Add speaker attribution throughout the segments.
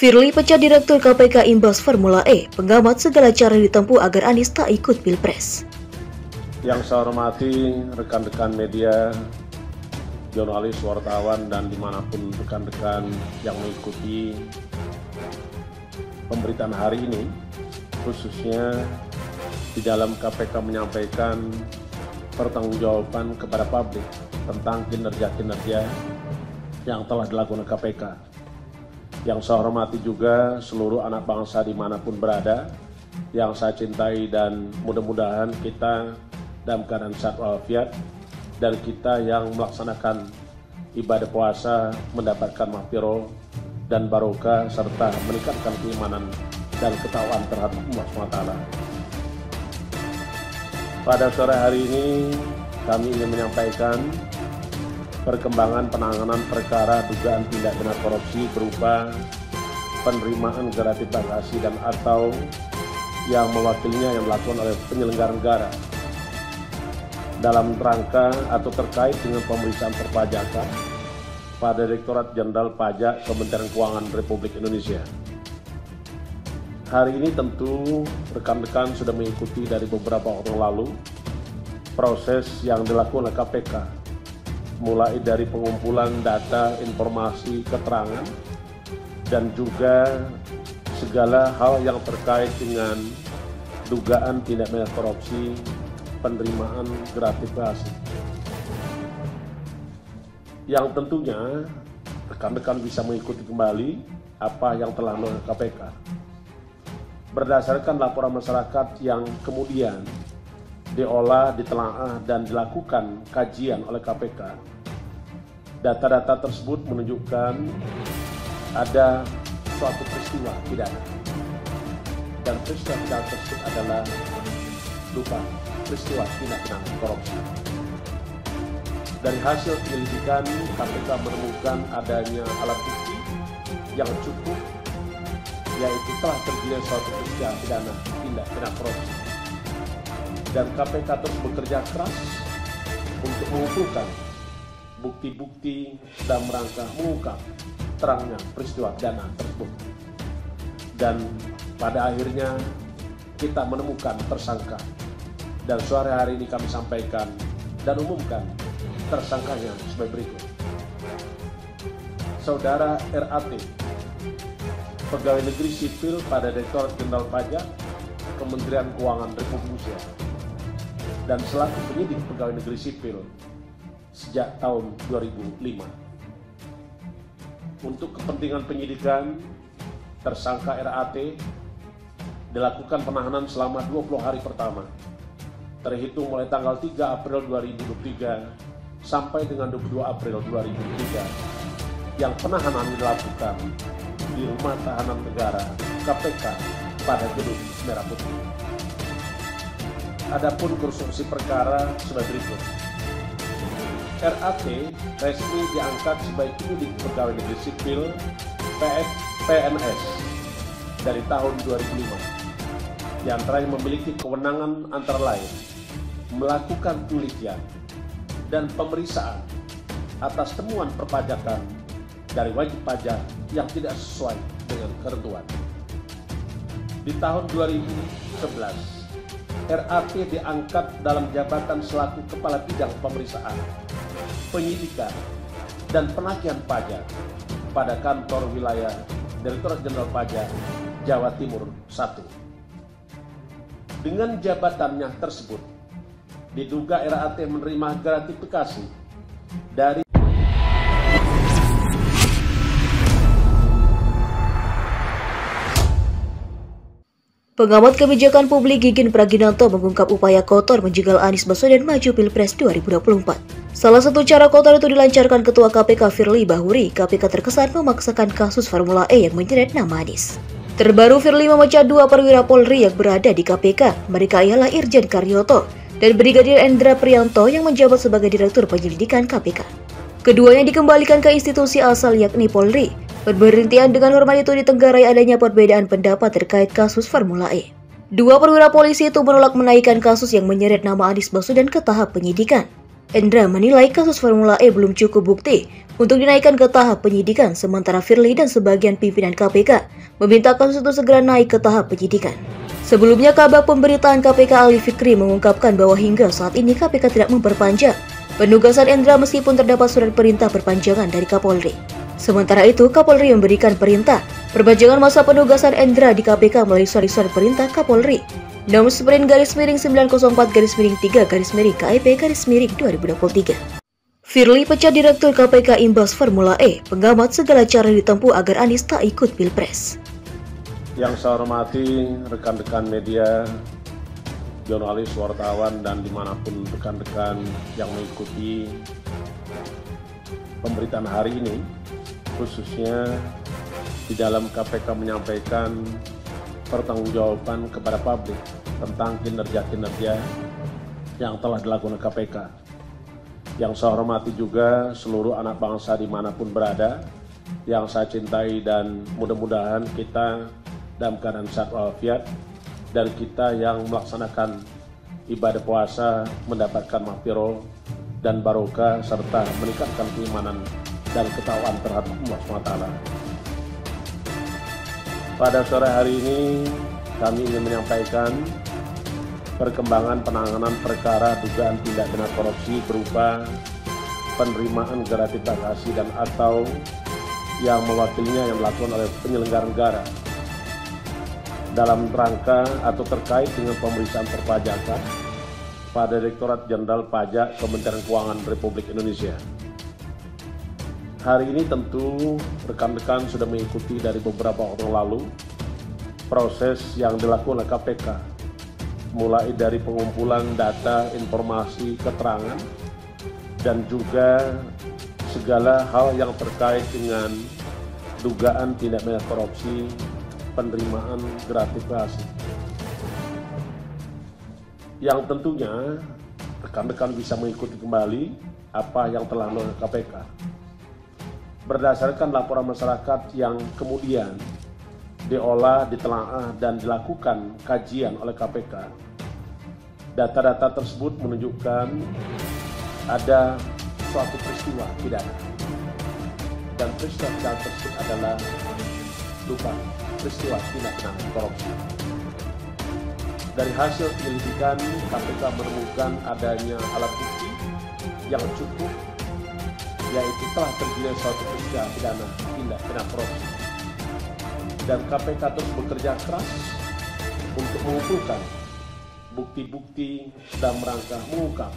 Speaker 1: Firly pecat Direktur KPK imbas Formula E, pengamat segala cara ditempuh agar Anies tak ikut Pilpres.
Speaker 2: Yang saya hormati rekan-rekan media, jurnalis, wartawan, dan dimanapun rekan-rekan yang mengikuti pemberitaan hari ini, khususnya di dalam KPK menyampaikan pertanggungjawaban kepada publik tentang kinerja-kinerja yang telah dilakukan KPK. Yang saya hormati juga seluruh anak bangsa dimanapun berada, yang saya cintai, dan mudah-mudahan kita dalam keadaan sehat walafiat, dan kita yang melaksanakan ibadah puasa mendapatkan maghfirah dan barokah serta meningkatkan keimanan dan ketakwaan terhadap Allah SWT. Pada sore hari ini kami ingin menyampaikan perkembangan penanganan perkara dugaan tindak pidana korupsi berupa penerimaan gratifikasi dan atau yang mewakilinya yang dilakukan oleh penyelenggara negara dalam rangka atau terkait dengan pemeriksaan perpajakan pada Direktorat Jenderal Pajak Kementerian Keuangan Republik Indonesia. Hari ini tentu rekan-rekan sudah mengikuti dari beberapa waktu lalu proses yang dilakukan oleh KPK, mulai dari pengumpulan data, informasi, keterangan, dan juga segala hal yang terkait dengan dugaan tindak pidana korupsi, penerimaan gratifikasi. Yang tentunya rekan-rekan bisa mengikuti kembali apa yang telah dilakukan KPK. Berdasarkan laporan masyarakat yang kemudian diolah, ditelaah, dan dilakukan kajian oleh KPK, data-data tersebut menunjukkan ada suatu peristiwa pidana, dan peristiwa pidana tersebut adalah berupa peristiwa tindak pidana korupsi. Dari hasil penyelidikan, KPK menemukan adanya alat bukti yang cukup, yaitu telah terjadi suatu peristiwa pidana tindak pidana korupsi. Dan KPK terus bekerja keras untuk mengumpulkan bukti-bukti dalam rangka mengungkap terangnya peristiwa pidana tersebut. Dan pada akhirnya kita menemukan tersangka. Dan sore hari ini kami sampaikan dan umumkan tersangkanya sebagai berikut. Saudara RAT, pegawai negeri sipil pada Direktorat Jenderal Pajak Kementerian Keuangan Republik Indonesia, dan selaku penyidik pegawai negeri sipil sejak tahun 2005. Untuk kepentingan penyidikan, tersangka RAT dilakukan penahanan selama 20 hari pertama, terhitung mulai tanggal 3 April 2023 sampai dengan 22 April 2023, yang penahanan dilakukan di Rumah Tahanan Negara KPK pada Gedung Merah Putih. Adapun konstruksi perkara sebagai berikut. RAT resmi diangkat sebagai penyidik pegawai negeri sipil PNS dari tahun 2005. Yang terakhir memiliki kewenangan antara lain melakukan penelitian dan pemeriksaan atas temuan perpajakan dari wajib pajak yang tidak sesuai dengan ketentuan. Di tahun 2011, RAT diangkat dalam jabatan selaku Kepala Bidang Pemeriksaan, Penyidikan, dan Penagihan Pajak pada Kantor Wilayah Direktorat Jenderal Pajak Jawa Timur 1. Dengan jabatannya tersebut, diduga RAT menerima gratifikasi dari
Speaker 1: Pengamat kebijakan publik Gigin Praginanto mengungkap upaya kotor menjegal Anies Baswedan maju Pilpres 2024. Salah satu cara kotor itu dilancarkan Ketua KPK Firly Bahuri. KPK terkesan memaksakan kasus Formula E yang menyeret nama Anies. Terbaru, Firly memecat dua perwira Polri yang berada di KPK. Mereka ialah Irjen Karyoto dan Brigadir Endra Prianto yang menjabat sebagai Direktur Penyelidikan KPK. Keduanya dikembalikan ke institusi asal yakni Polri. Pemberhentian dengan hormat itu ditenggarai adanya perbedaan pendapat terkait kasus Formula E. Dua perwira polisi itu menolak menaikkan kasus yang menyeret nama Anies Baswedan ke tahap penyidikan. Endra menilai kasus Formula E belum cukup bukti untuk dinaikkan ke tahap penyidikan, sementara Firly dan sebagian pimpinan KPK meminta kasus itu segera naik ke tahap penyidikan. Sebelumnya, Kabag Pemberitaan KPK Ali Fikri mengungkapkan bahwa hingga saat ini KPK tidak memperpanjang penugasan Endra meskipun terdapat surat perintah perpanjangan dari Kapolri. Sementara itu, Kapolri memberikan perintah perpanjangan masa penugasan Endra di KPK melalui surat perintah Kapolri Nomor Sprint /904-3/KEP-2023. Firly pecat Direktur KPK imbas Formula E, pengamat segala cara ditempuh agar Anies tak ikut Pilpres.
Speaker 2: Yang saya hormati rekan-rekan media, jurnalis, wartawan, dan dimanapun rekan-rekan yang mengikuti pemberitaan hari ini, khususnya di dalam KPK menyampaikan pertanggungjawaban kepada publik tentang kinerja-kinerja yang telah dilakukan KPK. Yang saya hormati juga seluruh anak bangsa dimanapun berada, yang saya cintai, dan mudah-mudahan kita dalam keadaan sehat walafiat, dan kita yang melaksanakan ibadah puasa mendapatkan maghfirah dan barokah serta meningkatkan keimanan dan ketakwaan terhadap Allah SWT. Pada sore hari ini kami ingin menyampaikan perkembangan penanganan perkara dugaan tindak pidana korupsi berupa penerimaan gratifikasi dan atau yang mewakilinya yang dilakukan oleh penyelenggara negara dalam rangka atau terkait dengan pemeriksaan perpajakan pada Direktorat Jenderal Pajak Kementerian Keuangan Republik Indonesia. Hari ini tentu rekan-rekan sudah mengikuti dari beberapa waktu lalu proses yang dilakukan oleh KPK, mulai dari pengumpulan data, informasi, keterangan, dan juga segala hal yang terkait dengan dugaan tindak pidana korupsi, penerimaan gratifikasi. Yang tentunya rekan-rekan bisa mengikuti kembali apa yang telah dilakukan KPK. Berdasarkan laporan masyarakat yang kemudian diolah, ditelaah, dan dilakukan kajian oleh KPK, data-data tersebut menunjukkan ada suatu peristiwa pidana, dan peristiwa pidana tersebut adalah peristiwa tindak pidana korupsi. Dari hasil penyelidikan, KPK menemukan adanya alat bukti yang cukup, yaitu telah terjadi suatu peristiwa pidana tindak pidana korupsi. Dan KPK terus bekerja keras untuk mengumpulkan bukti-bukti dan merangka mengungkap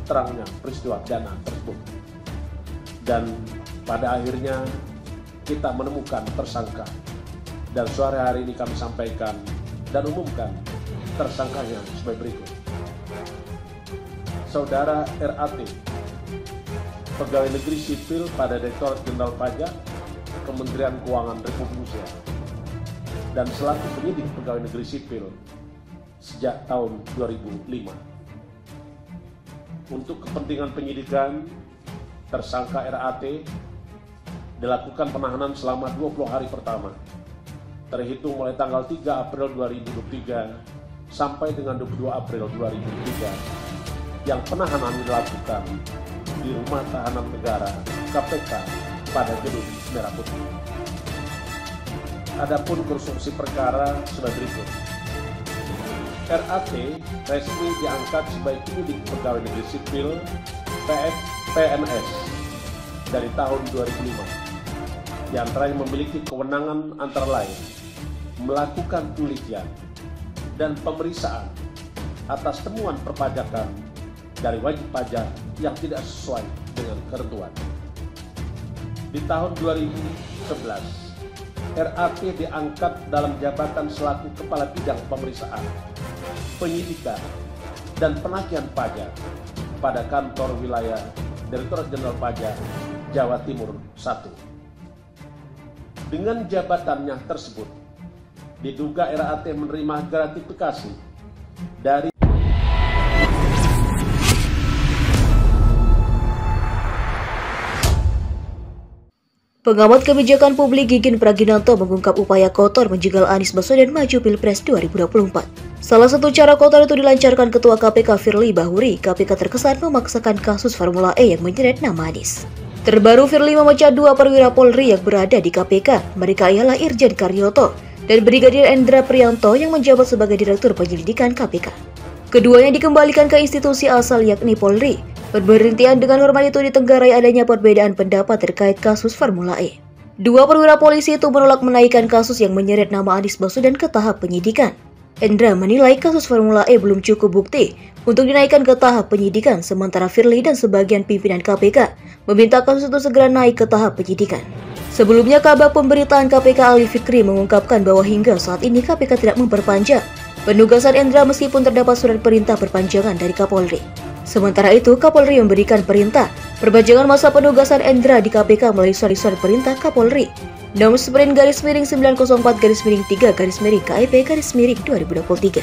Speaker 2: terangnya peristiwa pidana tersebut. Dan pada akhirnya kita menemukan tersangka. Dan sore hari ini kami sampaikan dan umumkan tersangkanya sebagai berikut. Saudara RAT, Pegawai Negeri Sipil pada Direktorat Jenderal Pajak Kementerian Keuangan Republik Indonesia, dan selaku penyidik Pegawai Negeri Sipil sejak tahun 2005. Untuk kepentingan penyidikan, tersangka RAT dilakukan penahanan selama 20 hari pertama, terhitung mulai tanggal 3 April 2023 sampai dengan 22 April 2023, yang penahanan dilakukan di Rumah Tahanan Negara KPK pada Gedung Merah Putih. Adapun konstruksi perkara sebagai berikut. RAT resmi diangkat sebagai penyidik Pegawai Negeri Sipil PNS dari tahun 2005. Di antaranya memiliki kewenangan antara lain melakukan penelitian dan pemeriksaan atas temuan perpajakan dari wajib pajak yang tidak sesuai dengan ketentuan. Di tahun 2011, RAT diangkat dalam jabatan selaku Kepala Bidang Pemeriksaan, Penyidikan, dan Penagihan Pajak pada Kantor Wilayah Direktorat Jenderal Pajak Jawa Timur 1. Dengan jabatannya tersebut, diduga RAT menerima gratifikasi dari
Speaker 1: Pengamat kebijakan publik Gigin Praginanto mengungkap upaya kotor menjegal Anies Baswedan maju Pilpres 2024. Salah satu cara kotor itu dilancarkan Ketua KPK Firly Bahuri. KPK terkesan memaksakan kasus Formula E yang menyeret nama Anies. Terbaru, Firly memecah dua perwira Polri yang berada di KPK. Mereka ialah Irjen Karyoto dan Brigadir Endra Prianto yang menjabat sebagai Direktur Penyelidikan KPK. Keduanya dikembalikan ke institusi asal yakni Polri. Pemberhentian dengan hormat itu ditenggarai adanya perbedaan pendapat terkait kasus Formula E. Dua perwira polisi itu menolak menaikkan kasus yang menyeret nama Anies Baswedan ke tahap penyidikan. Endra menilai kasus Formula E belum cukup bukti untuk dinaikkan ke tahap penyidikan, sementara Firly dan sebagian pimpinan KPK meminta kasus itu segera naik ke tahap penyidikan. Sebelumnya, Kabag Pemberitaan KPK Ali Fikri mengungkapkan bahwa hingga saat ini KPK tidak memperpanjang penugasan Endra meskipun terdapat surat perintah perpanjangan dari Kapolri. Sementara itu, Kapolri memberikan perintah perpanjangan masa penugasan Endra di KPK melalui surat perintah Kapolri nomor /9/904/3/KIP/2023.